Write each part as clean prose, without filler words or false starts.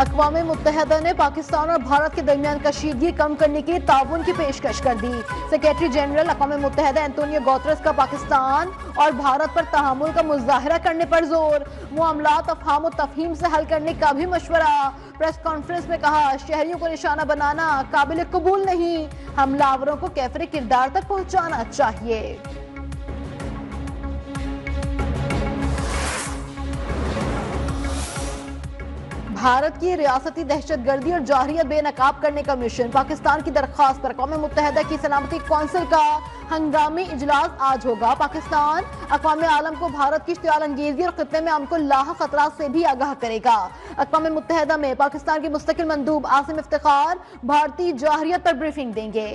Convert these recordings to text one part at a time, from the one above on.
अक़वाम मुत्तहिदा ने पाकिस्तान और भारत के दरमियान कशीदगी कम करने के लिए ताउन की पेशकश कर दी। सेक्रेटरी जनरल अक़वाम मुत्तहिदा एंटोनियो गुतेरेस का पाकिस्तान और भारत पर तहामुल का मुजाहरा करने पर जोर। मामलात अफ़हाम और तफ़हीम से हल करने का भी मशवरा। प्रेस कॉन्फ्रेंस में कहा, शहरियों को निशाना बनाना काबिल कबूल नहीं, हमलावरों को कैफरे किरदार तक पहुंचाना चाहिए। भारत की रियासती दहशतगर्दी और जारहियत बेनकाब करने का मिशन। पाकिस्तान की दरख्वास्त पर अक़वाम मुत्तहिदा की सलामती कौंसिल का हंगामी इजलास आज होगा। पाकिस्तान अक़वाम आलम को भारत की इश्तियाल अंगेजी और खित्ते में अमन को लाह खतरात से भी आगाह करेगा। अक़वाम मुत्तहिदा में पाकिस्तान के मुस्तकिल मंदूब आसिम इफ्तिखार भारतीय जारहियत पर ब्रीफिंग देंगे।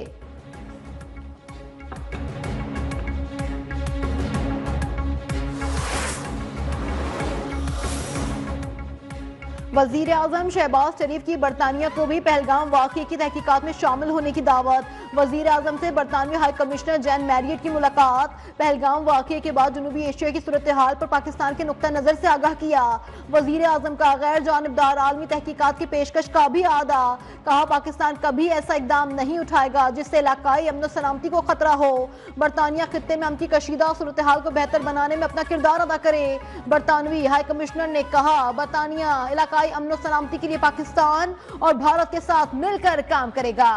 वजीर आजम शहबाज शरीफ की बरतानिया को भी पहलगाम वाक़ये की तहकीकात में शामिल होने की दावत। वजीर आजम से बरतानवी हाई कमिश्नर जैन मैरियट की मुलाकात। पहलगाम वाक़ये के बाद जनूबी एशिया की सूरत हाल पर पाकिस्तान के नुक्ता नज़र से आगाह किया। वजीर आजम का गैर जानिबदार आलमी तहकीकात की पेशकश का भी आदा। कहा, पाकिस्तान कभी ऐसा इकदाम नहीं उठाएगा जिससे इलाकाई अमन सलामती को खतरा हो। बरतानिया खित्ते में अमन की कशीदा सूरत हाल को बेहतर बनाने में अपना किरदार अदा करे। बरतानवी हाई कमिश्नर ने कहा, बरतानिया इलाकाई अमन सलामती के लिए पाकिस्तान और भारत के साथ मिलकर काम करेगा।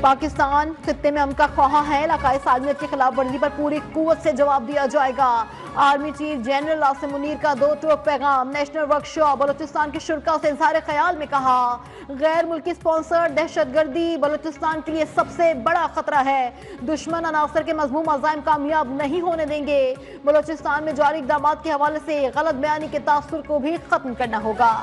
पाकिस्तान खित्ते में अमन का ख्वाहा है। इलाकाई सालमियत की खिलाफ वर्जी पर पूरी कुव्वत से जवाब दिया जाएगा। Army chief general Asim Munir का दो टोक पैगाम। नेशनल वर्कशॉप बलोचिस्तान के शुरा से इजहार ख्याल में कहा, गैर मुल्की स्पॉन्सर दहशतगर्दी बलोचिस्तान के लिए सबसे बड़ा खतरा है। दुश्मन अनासर के मजमूम अज़ाइम कामयाब नहीं होने देंगे। बलोचिस्तान में जारी इक़दाम के हवाले से गलत बयानी के तासुर को भी खत्म करना होगा।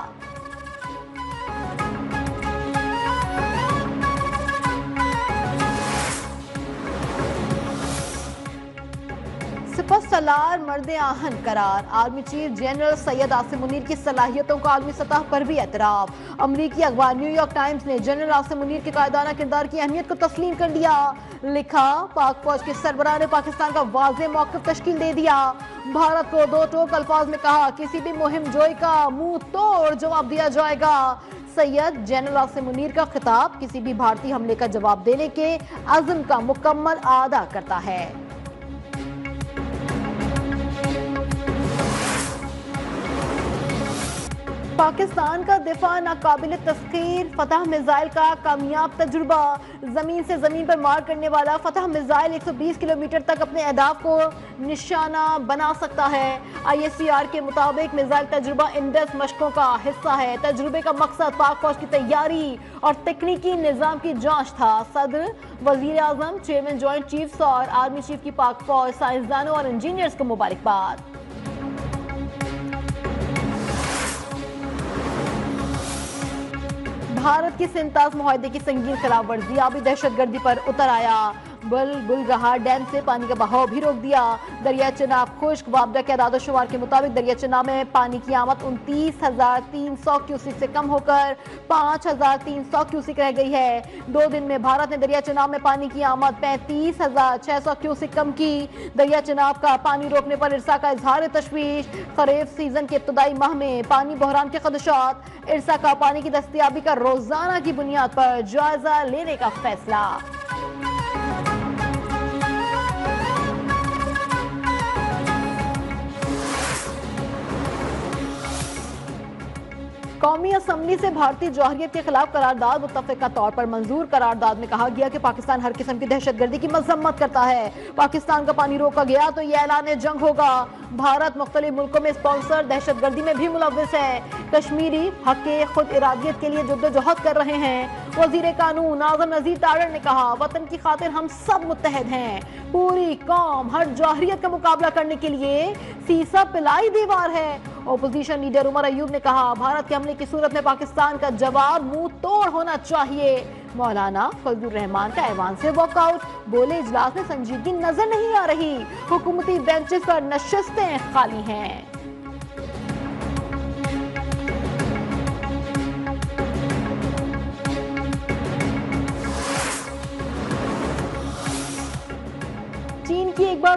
सलार मर्द आहन करार। Army chief general Syed Asim Munir की सलाहियतों का आलमी सतह पर भी एतराफ। अमरीकी अखबार न्यूयॉर्क टाइम्स ने जनरल आसिम मुनीर के कायदाना किरदार की अहमियत को तस्लीम कर लिया। लिखा, पाक फौज के सरबराह ने पाकिस्तान का वाज़ेह मौक़िफ़ तश्कील दे दिया। भारत को दो टोक अल्फाज में कहा, किसी भी मुहिम जोई का मुंह तोड़ जवाब दिया जाएगा। सैयद जनरल आसिम मुनीर का खिताब किसी भी भारतीय हमले का जवाब देने के अज़्म का मुकम्मल आदा करता है। पाकिस्तान का दिफा नाकाबिल तस्खीर। फतह मिसाइल का कामयाब तजुर्बा। जमीन से जमीन पर मार करने वाला फतह मिसाइल 120 किलोमीटर तक अपने अहदाफ को निशाना बना सकता है। ISCR के मुताबिक मिसाइल तजुर्बा इंडस मशकों का हिस्सा है। तजुर्बे का मकसद पाक फौज की तैयारी और तकनीकी निज़ाम की जांच था। सदर, वजीर आजम, चेयरमैन जॉइंट चीफ्स और आर्मी चीफ की पाक फौज, साइंसदानों और इंजीनियर्स को मुबारकबाद। भारत की सिंतास मुआहदे की संगीन खिलाफ वर्जी। आबी दहशतगर्दी पर उतर आया। बुलगहार डैम से पानी का बहाव भी रोक दिया। दरिया चिनाब खुश्क। वापडा के आदादोशुमार के मुताबिक दरिया चिनाब में पानी की आमद 29,300 क्यूसिक से कम होकर 5,300 क्यूसिक रह गई है। 2 दिन में भारत ने दरिया चिनाब में पानी की आमद 35,600 क्यूसिक कम की। दरिया चिनाब का पानी रोकने पर इरसा का इजहार तशवीश। खरीफ सीजन के इब्तदाई माह में पानी बहरान के खदशात। इरसा का पानी की दस्तियाबी का रोजाना की बुनियाद पर जायजा लेने का फैसला। कौमी असम्बली से भारतीय जौहरियत के खिलाफ करारदाद मुत्तफ़िका तौर पर मंजूर। करारदाद में कहा गया कि पाकिस्तान हर किस्म की दहशतगर्दी की मजम्मत करता है। पाकिस्तान का पानी रोका गया तो यह ऐलान जंग होगा। भारत मुख्तलिफ मुल्कों में स्पॉन्सर दहशतगर्दी में भी मुलव्विस है। कश्मीरी हक़ खुद इरादियत के लिए जद्दोजहद कर रहे हैं। वज़ीर कानून आज़म नज़ीर तारड़ ने कहा, वतन की खातिर हम सब मुत्तहद हैं। पूरी कौम हर जौहरियत का मुकाबला करने के लिए सीसा पिलाई दीवार है। ओपोजिशन लीडर उमर अयूब ने कहा, भारत के हमले की सूरत में पाकिस्तान का जवाब मुंह तोड़ होना चाहिए। मौलाना फजलुर रहमान का ऐवान से वॉकआउट। बोले, इजलास में संजीदगी नजर नहीं आ रही। हुकूमती बेंचेस पर नशिस्तें खाली हैं।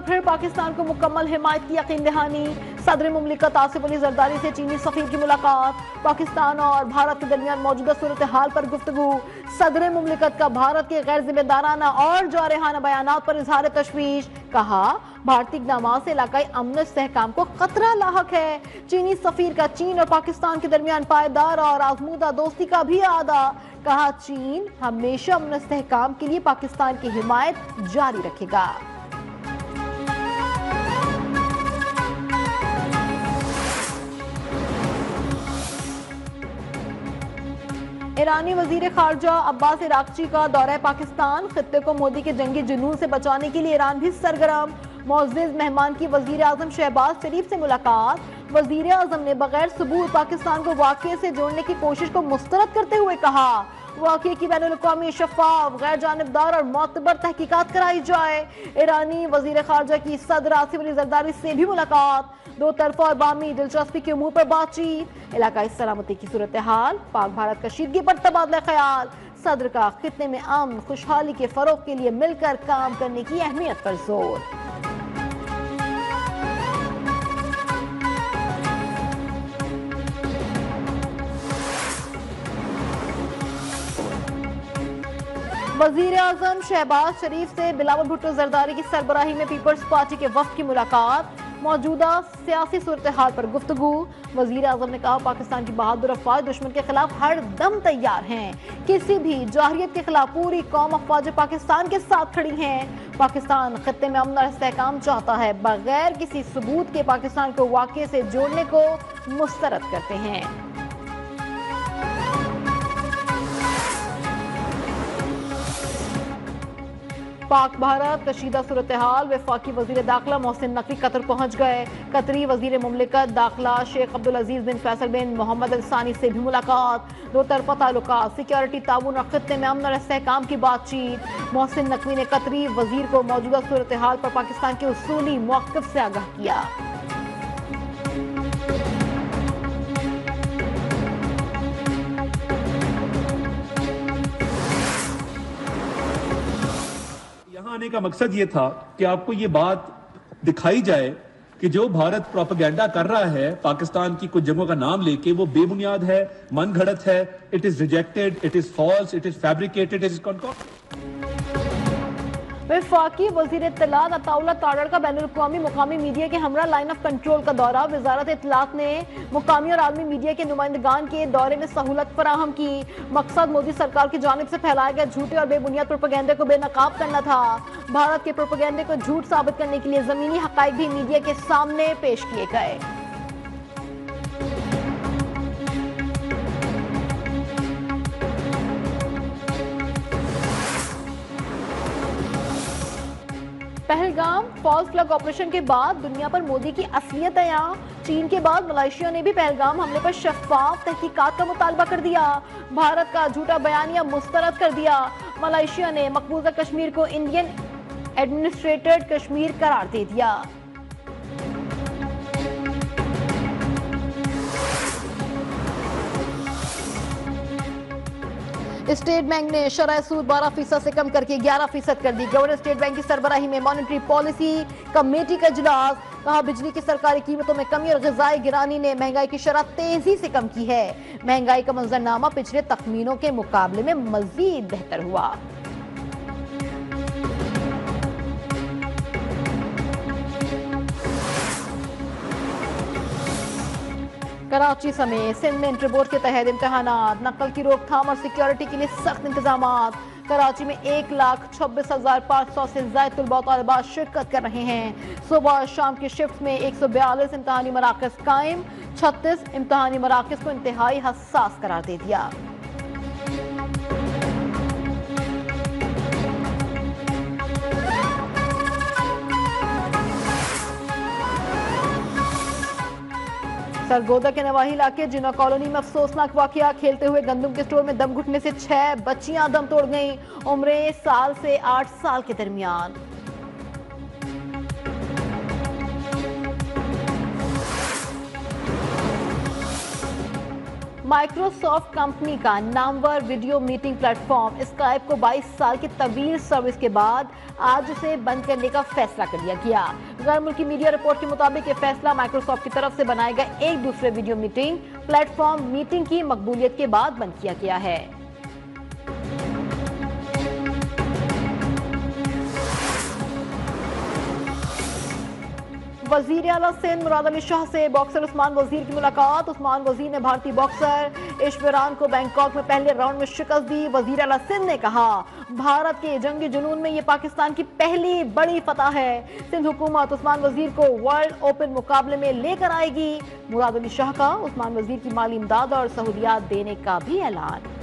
फिर पाकिस्तान को मुकम्मल हिमायत की यकीन दहानी। सदर मुमलिकत आसिफ अली जरदारी से चीनी सफीर की मुलाकात। पाकिस्तान और भारत के दरमियान मौजूदा सूरत हाल पर गुफ्तगू। सदर मुमलिकत का भारत के गैर जिम्मेदाराना और जारहाना बयानात पर इजहार तशवीश। कहा, भारतीय इक़दामात से इलाकाई अमन इस्तेहकाम को खतरा लाहक है। चीनी सफीर का चीन और पाकिस्तान के दरमियान पायदार और आजमूदा दोस्ती का भी आदा। कहा, चीन हमेशा अमन इस्तेहकाम के लिए पाकिस्तान की हिमायत जारी रखेगा। ईरानी वजीर खारजा अब्बास इराक्ची का दौरा पाकिस्तान। खित्ते को मोदी के जंगी जुनून से बचाने के लिए ईरान भी सरगर्म। मुअज़्ज़िज़ मेहमान की वजीर आजम शहबाज शरीफ से मुलाकात। वजीर आजम ने बगैर सबूत पाकिस्तान को वाक़े से जोड़ने की कोशिश को मुस्तरद करते हुए कहा, वाक़े की बैनुल-अक़वामी, शफ़ाफ़, गैर जानिबदार और मोतबर तहकीकात कराई जाए। ईरानी वजीर खारजा की सदर आसिफ अली जरदारी से भी मुलाकात। दो तरफा और बामी दिलचस्पी के उमूर पर बातचीत। इलाकाई सलामती की सूरत हाल, पाक भारत कशीदगी पर तबादला ख्याल। सदर का खित्ते में अमन खुशहाली के फरोग के लिए मिलकर काम करने की अहमियत पर जोर। वजीर आजम शहबाज शरीफ से बिलावल भुट्टो जरदारी की सरबराही में पीपल्स पार्टी के वफ्द की मुलाकात। मौजूदा सियासी सूरत हाल पर गुफ्तगू। वजीर आजम ने कहा, पाकिस्तान की बहादुर अफवाज दुश्मन के खिलाफ हर दम तैयार हैं। किसी भी जाहिरियत के खिलाफ पूरी कौम अफवाज पाकिस्तान के साथ खड़ी हैं। पाकिस्तान खत्ते में अमन और इस्तेहकाम चाहता है, बगैर किसी सबूत के पाकिस्तान को वाक़े से जोड़ने को मुस्तरद करते हैं। पाक भारत कशीदा सूरत हाल। वफाकी वजीर दाखिला मोहसिन नकवी कतर पहुंच गए। कतरी वजीर मुमलिकत दाखिला शेख अब्दुल अजीज बिन फैसल बिन मोहम्मद अल सानी से भी मुलाकात। दो तरफा ताल्लुकात, सिक्योरिटी ताउन और खित्ते में अमन और इस्तेहकाम की बातचीत। मोहसिन नकवी ने कतरी वजीर को मौजूदा सूरत हाल पर पाकिस्तान के उसूली मौक़िफ़ से आगाह किया। यहाँ आने का मकसद ये था कि आपको ये बात दिखाई जाए कि जो भारत प्रोपेगेंडा कर रहा है पाकिस्तान की कुछ जगहों का नाम लेके, वो बेबुनियाद है, मन घड़त है। It is rejected, it is false, it is fabricated, it is वफाकी वजीर इत्तलात अताउल्लाह तारड़ का बैनुल-अक़वामी मुकामी मीडिया के हमरा लाइन ऑफ कंट्रोल का दौरा। वजारत इत्तलात ने मुकामी और आलमी मीडिया के नुमाइंदगान के दौरे में सहूलत फराहम की। मकसद मोदी सरकार की जानिब से फैलाए गए झूठे और बेबुनियाद प्रोपेगेंडे को बेनकाब करना था। भारत के प्रोपेगेंडे को झूठ साबित करने के लिए जमीनी हकाइक भी मीडिया के सामने पेश किए गए। पहलगाम फॉल्स फ्लैग ऑपरेशन के बाद दुनिया पर मोदी की असलियत आया। चीन के बाद मलेशिया ने भी पहलगाम हमले पर शफाफ तहकीकात का मुतालबा कर दिया। भारत का झूठा बयानिया मुस्तरद कर दिया। मलेशिया ने मकबूजा कश्मीर को इंडियन एडमिनिस्ट्रेटेड कश्मीर करार दे दिया। स्टेट बैंक ने शरह सूद 12% से कम करके 11% कर दी। गवर्नर स्टेट बैंक की सरबराही में मॉनेटरी पॉलिसी कमेटी का इजलास। कहा, बिजली की सरकारी कीमतों में कमी और ग़िज़ाई गिरानी ने महंगाई की शरह तेजी से कम की है। महंगाई का मंजरनामा पिछले तखमीनों के मुकाबले में मजीद बेहतर हुआ। कराची समेत सिंध में इंटर बोर्ड के तहत इम्तहानात, नकल की रोकथाम और सिक्योरिटी के लिए सख्त इंतजामात। कराची में 1,26,500 से ज़ायद तलबा और तालिबात शिरकत कर रहे हैं। सुबह और शाम की शिफ्ट में 142 इम्तहानी मराकज़ कायम। 36 इम्तहानी मराकज़ को इंतहाई हसास करार दे दिया। सरगोदा के नवाही इलाके जिना कॉलोनी में अफसोसनाक वाकया। खेलते हुए गंदम के स्टोर में दम घुटने से 6 बच्चियां दम तोड़ गईं। उम्रें साल से 8 साल के दरमियान। माइक्रोसॉफ्ट कंपनी का Namvar video meeting platform Skype को 22 साल की तवील सर्विस के बाद आज उसे बंद करने का फैसला कर लिया गया। गैर मुल्की मीडिया रिपोर्ट के मुताबिक ये फैसला माइक्रोसॉफ्ट की तरफ से बनाए गए एक दूसरे वीडियो मीटिंग प्लेटफॉर्म मीटिंग की मकबूलियत के बाद बंद किया गया है। वजीर आला सिंध मुराद अली शाह से बॉक्सर उस्मान वजीर की मुलाकात। उस्मान वजीर ने भारतीय बॉक्सर इश्वरान को बैंकॉक में पहले राउंड में शिकस्त दी। वजीर आला सिंध ने कहा, भारत के जंगी जुनून में ये पाकिस्तान की पहली बड़ी फतह है। सिंध हुकूमत उस्मान वजीर को वर्ल्ड ओपन मुकाबले में लेकर आएगी। मुराद अली शाह का उस्मान वजीर की माली इमदाद और सहूलियात देने का भी ऐलान।